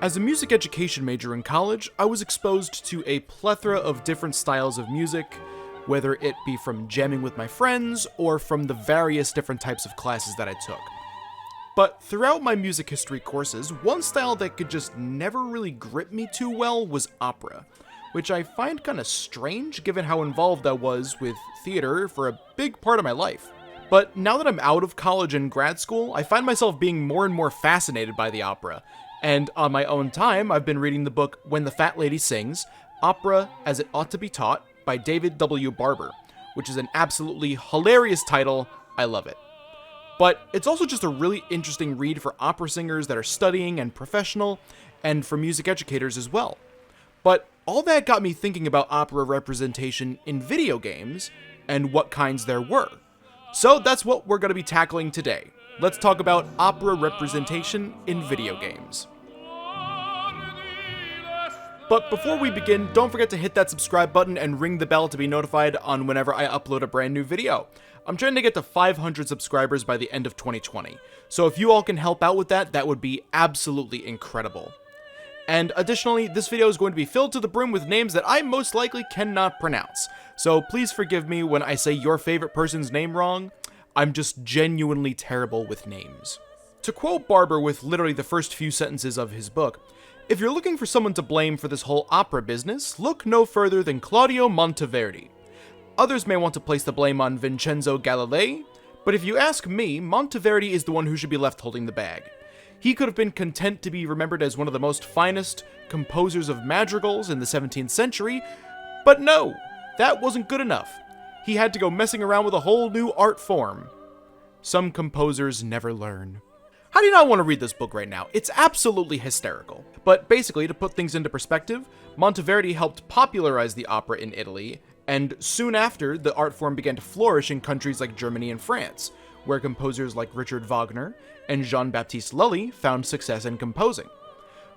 As a music education major in college, I was exposed to a plethora of different styles of music, whether it be from jamming with my friends or from the various different types of classes that I took. But throughout my music history courses, one style that could just never really grip me too well was opera, which I find kinda strange given how involved I was with theater for a big part of my life. But now that I'm out of college and grad school, I find myself being more and more fascinated by the opera. And on my own time, I've been reading the book When the Fat Lady Sings, Opera as It Ought to Be Taught by David W. Barber, which is an absolutely hilarious title. I love it. But it's also just a really interesting read for opera singers that are studying and professional, and for music educators as well. But all that got me thinking about opera representation in video games, and what kinds there were. So that's what we're going to be tackling today. Let's talk about opera representation in video games. But before we begin, don't forget to hit that subscribe button and ring the bell to be notified on whenever I upload a brand new video. I'm trying to get to 500 subscribers by the end of 2020, so if you all can help out with that, that would be absolutely incredible. And additionally, this video is going to be filled to the brim with names that I most likely cannot pronounce, so please forgive me when I say your favorite person's name wrong. I'm just genuinely terrible with names. To quote Barber with literally the first few sentences of his book, if you're looking for someone to blame for this whole opera business, look no further than Claudio Monteverdi. Others may want to place the blame on Vincenzo Galilei, but if you ask me, Monteverdi is the one who should be left holding the bag. He could have been content to be remembered as one of the most finest composers of madrigals in the 17th century, but no, that wasn't good enough. He had to go messing around with a whole new art form. Some composers never learn. How do you not want to read this book right now? It's absolutely hysterical. But basically, to put things into perspective, Monteverdi helped popularize the opera in Italy, and soon after, the art form began to flourish in countries like Germany and France, where composers like Richard Wagner and Jean-Baptiste Lully found success in composing.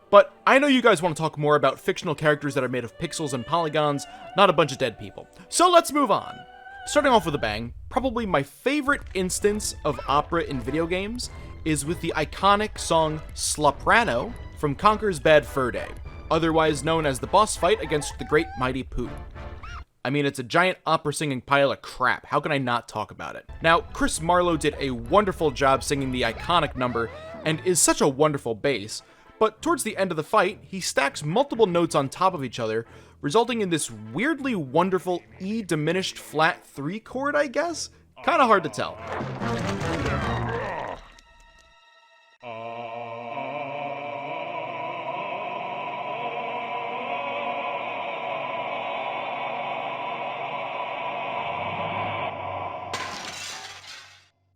But I know you guys want to talk more about fictional characters that are made of pixels and polygons, not a bunch of dead people. So let's move on. Starting off with a bang, probably my favorite instance of opera in video games is with the iconic song Sloprano from Conker's Bad Fur Day, otherwise known as the boss fight against the Great Mighty Putin. I mean, it's a giant opera-singing pile of crap. How can I not talk about it? Now, Chris Marlowe did a wonderful job singing the iconic number, and is such a wonderful bass, but towards the end of the fight, he stacks multiple notes on top of each other, resulting in this weirdly wonderful E diminished flat 3 chord, I guess? Kinda hard to tell.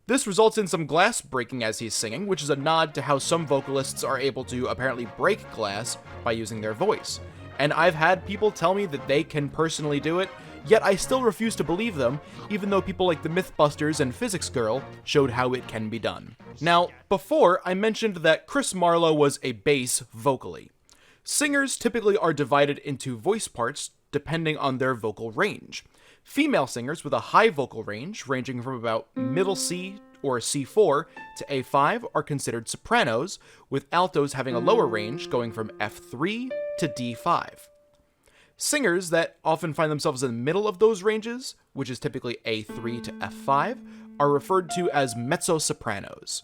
This results in some glass breaking as he's singing, which is a nod to how some vocalists are able to apparently break glass by using their voice. And I've had people tell me that they can personally do it, yet I still refuse to believe them, even though people like the Mythbusters and Physics Girl showed how it can be done. Now, before, I mentioned that Chris Marlowe was a bass vocally. Singers typically are divided into voice parts depending on their vocal range. Female singers with a high vocal range, ranging from about middle C or C4 to A5, are considered sopranos, with altos having a lower range, going from F3 to D5. Singers that often find themselves in the middle of those ranges, which is typically A3 to F5, are referred to as mezzo-sopranos.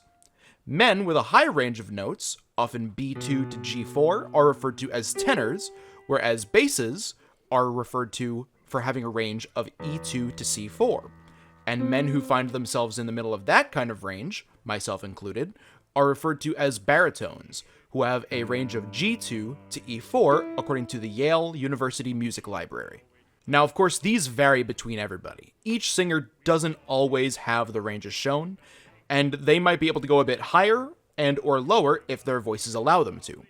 Men with a high range of notes, often B2 to G4, are referred to as tenors, whereas basses are referred to for having a range of E2 to C4. And men who find themselves in the middle of that kind of range, myself included, are referred to as baritones, who have a range of G2 to E4 according to the Yale University Music Library. Now, of course, these vary between everybody. Each singer doesn't always have the ranges shown, and they might be able to go a bit higher and or lower if their voices allow them to.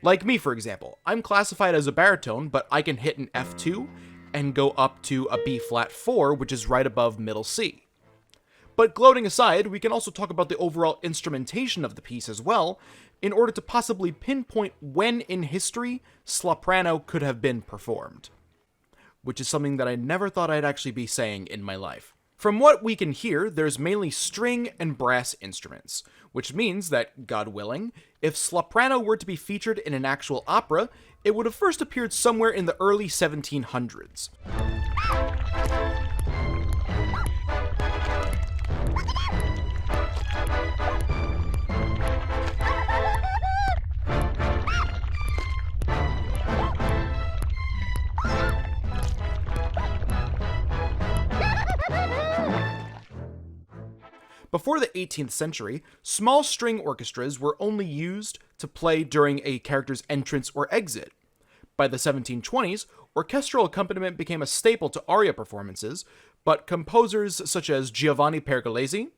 Like me, for example, I'm classified as a baritone, but I can hit an F2 and go up to a B-flat 4, which is right above middle C. But gloating aside, we can also talk about the overall instrumentation of the piece as well, in order to possibly pinpoint when in history Sloprano could have been performed. Which is something that I never thought I'd actually be saying in my life. From what we can hear, there's mainly string and brass instruments, which means that, God willing, if Sloprano were to be featured in an actual opera, it would have first appeared somewhere in the early 1700s. Before the 18th century, small string orchestras were only used to play during a character's entrance or exit. By the 1720s, orchestral accompaniment became a staple to aria performances, but composers such as Giovanni Pergolesi,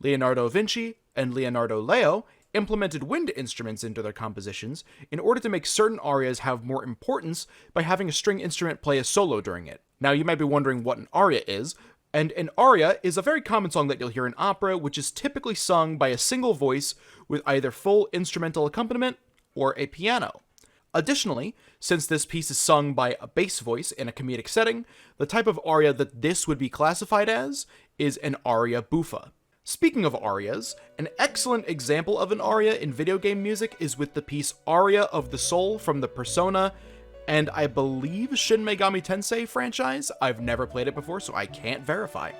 Leonardo Vinci, and Leonardo Leo implemented wind instruments into their compositions in order to make certain arias have more importance by having a string instrument play a solo during it. Now, you might be wondering what an aria is, and an aria is a very common song that you'll hear in opera, which is typically sung by a single voice with either full instrumental accompaniment or a piano. Additionally, since this piece is sung by a bass voice in a comedic setting, the type of aria that this would be classified as is an aria buffa. Speaking of arias, an excellent example of an aria in video game music is with the piece Aria of the Soul from the Persona and I believe Shin Megami Tensei franchise. I've never played it before, so I can't verify.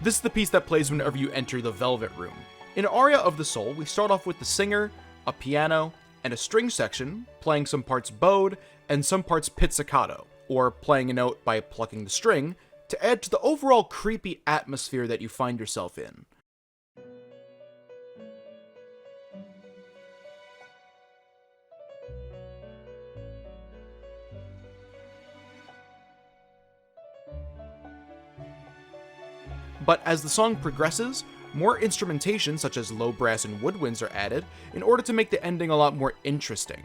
This is the piece that plays whenever you enter the Velvet Room. In Aria of the Soul, we start off with the singer, a piano, and a string section, playing some parts bowed and some parts pizzicato, or playing a note by plucking the string, to add to the overall creepy atmosphere that you find yourself in. But as the song progresses, more instrumentation such as low brass and woodwinds are added in order to make the ending a lot more interesting.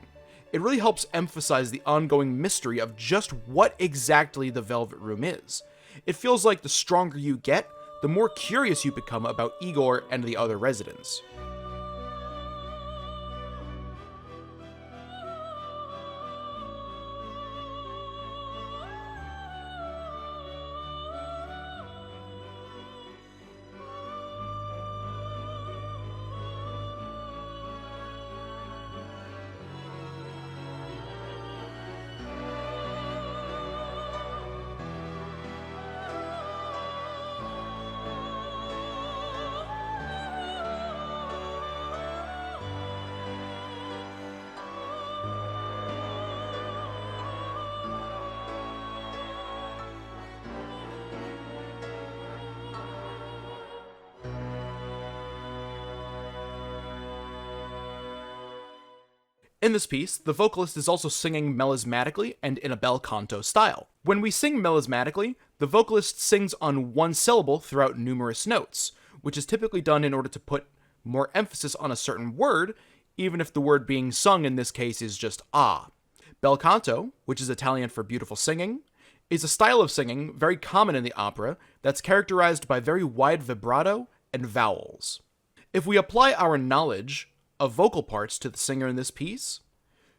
It really helps emphasize the ongoing mystery of just what exactly the Velvet Room is. It feels like the stronger you get, the more curious you become about Igor and the other residents. In this piece, the vocalist is also singing melismatically and in a bel canto style. When we sing melismatically, the vocalist sings on one syllable throughout numerous notes, which is typically done in order to put more emphasis on a certain word, even if the word being sung in this case is just ah. Bel canto, which is Italian for beautiful singing, is a style of singing very common in the opera that's characterized by very wide vibrato and vowels. If we apply our knowledge of vocal parts to the singer in this piece,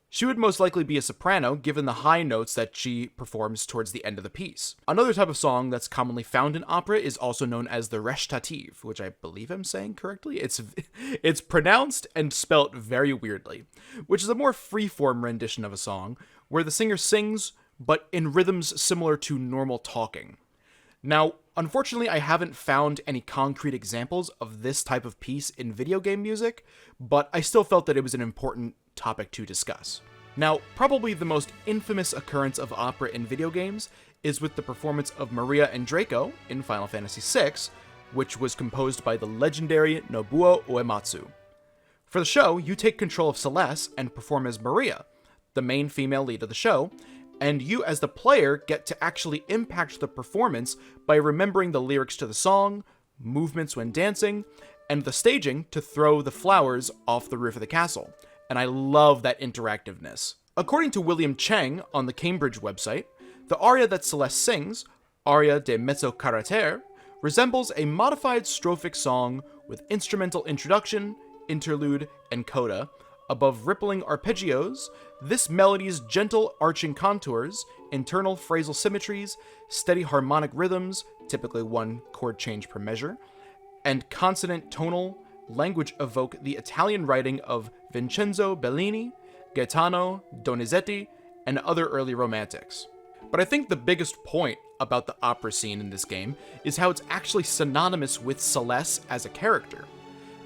she would most likely be a soprano given the high notes that she performs towards the end of the piece. Another type of song that's commonly found in opera is also known as the recitative, which I believe I'm saying correctly. It's pronounced and spelt very weirdly, which is a more free-form rendition of a song where the singer sings but in rhythms similar to normal talking. Now, unfortunately, I haven't found any concrete examples of this type of piece in video game music, but I still felt that it was an important topic to discuss. Now, probably the most infamous occurrence of opera in video games is with the performance of Maria and Draco in Final Fantasy VI, which was composed by the legendary Nobuo Uematsu. For the show, you take control of Celes and perform as Maria, the main female lead of the show, and you as the player get to actually impact the performance by remembering the lyrics to the song, movements when dancing, and the staging to throw the flowers off the roof of the castle. And I love that interactiveness. According to William Cheng on the Cambridge website, the aria that Celes sings, Aria de Mezzo Caractere, resembles a modified strophic song with instrumental introduction, interlude, and coda, Above rippling arpeggios, this melody's gentle arching contours, internal phrasal symmetries, steady harmonic rhythms, typically one chord change per measure, and consonant tonal language evoke the Italian writing of Vincenzo Bellini, Gaetano Donizetti, and other early romantics. But I think the biggest point about the opera scene in this game is how it's actually synonymous with Celes as a character.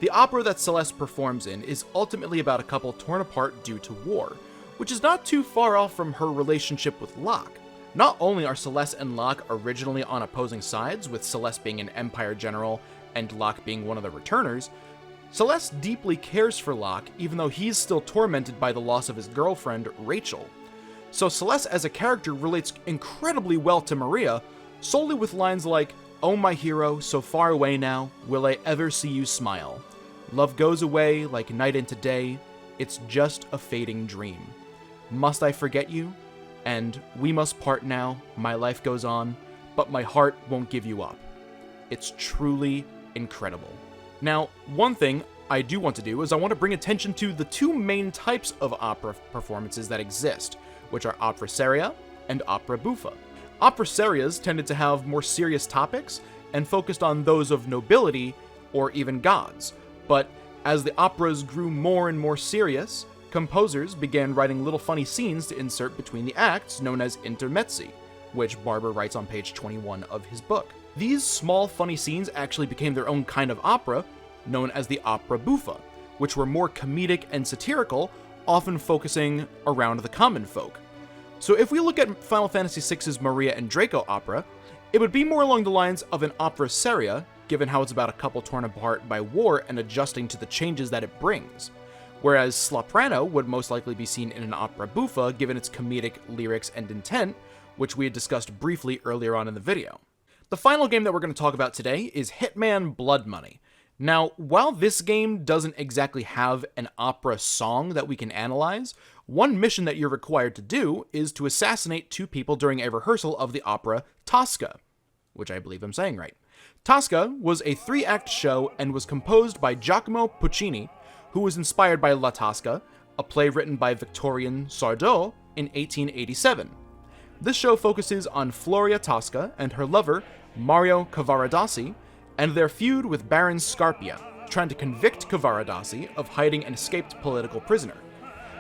The opera that Celes performs in is ultimately about a couple torn apart due to war, which is not too far off from her relationship with Locke. Not only are Celes and Locke originally on opposing sides, with Celes being an Empire general and Locke being one of the returners, Celes deeply cares for Locke even though he's still tormented by the loss of his girlfriend, Rachel. So Celes as a character relates incredibly well to Maria, solely with lines like, "Oh my hero, so far away now, will I ever see you smile? Love goes away like night into day, it's just a fading dream. Must I forget you? And we must part now, my life goes on, but my heart won't give you up." It's truly incredible. Now, one thing I do want to do is I want to bring attention to the two main types of opera performances that exist, which are opera seria and opera buffa. Opera serias tended to have more serious topics and focused on those of nobility or even gods, but as the operas grew more and more serious, composers began writing little funny scenes to insert between the acts known as intermezzi, which Barber writes on page 21 of his book. These small funny scenes actually became their own kind of opera, known as the opera buffa, which were more comedic and satirical, often focusing around the common folk. So if we look at Final Fantasy VI's Maria and Draco opera, it would be more along the lines of an opera seria, given how it's about a couple torn apart by war and adjusting to the changes that it brings. Whereas Sloprano would most likely be seen in an opera buffa, given its comedic lyrics and intent, which we had discussed briefly earlier on in the video. The final game that we're going to talk about today is Hitman Blood Money. Now, while this game doesn't exactly have an opera song that we can analyze, one mission that you're required to do is to assassinate two people during a rehearsal of the opera Tosca, which I believe I'm saying right. Tosca was a 3-act show and was composed by Giacomo Puccini, who was inspired by La Tosca, a play written by Victorien Sardou in 1887. This show focuses on Floria Tosca and her lover, Mario Cavaradossi, and their feud with Baron Scarpia, trying to convict Cavaradossi of hiding an escaped political prisoner.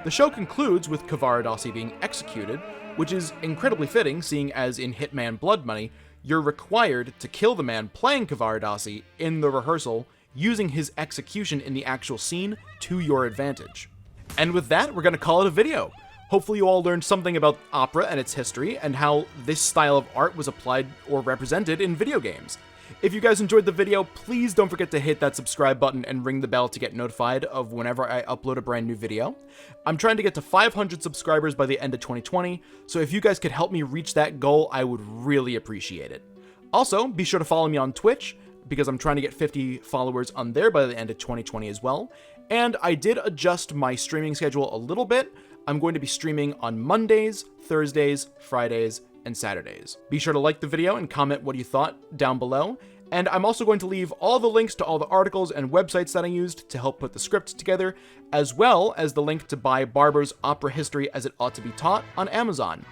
The show concludes with Cavaradossi being executed, which is incredibly fitting, seeing as in Hitman Blood Money, you're required to kill the man playing Cavaradossi in the rehearsal, using his execution in the actual scene to your advantage. And with that, we're going to call it a video. Hopefully you all learned something about opera and its history, and how this style of art was applied or represented in video games. If you guys enjoyed the video, please don't forget to hit that subscribe button and ring the bell to get notified of whenever I upload a brand new video. I'm trying to get to 500 subscribers by the end of 2020, so if you guys could help me reach that goal, I would really appreciate it. Also, be sure to follow me on Twitch, because I'm trying to get 50 followers on there by the end of 2020 as well. And I did adjust my streaming schedule a little bit. I'm going to be streaming on Mondays, Thursdays, Fridays, and Saturdays. Be sure to like the video and comment what you thought down below. And I'm also going to leave all the links to all the articles and websites that I used to help put the script together, as well as the link to buy Barber's Opera History as It Ought to Be Taught on Amazon.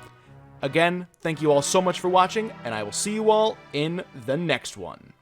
Again, thank you all so much for watching, and I will see you all in the next one.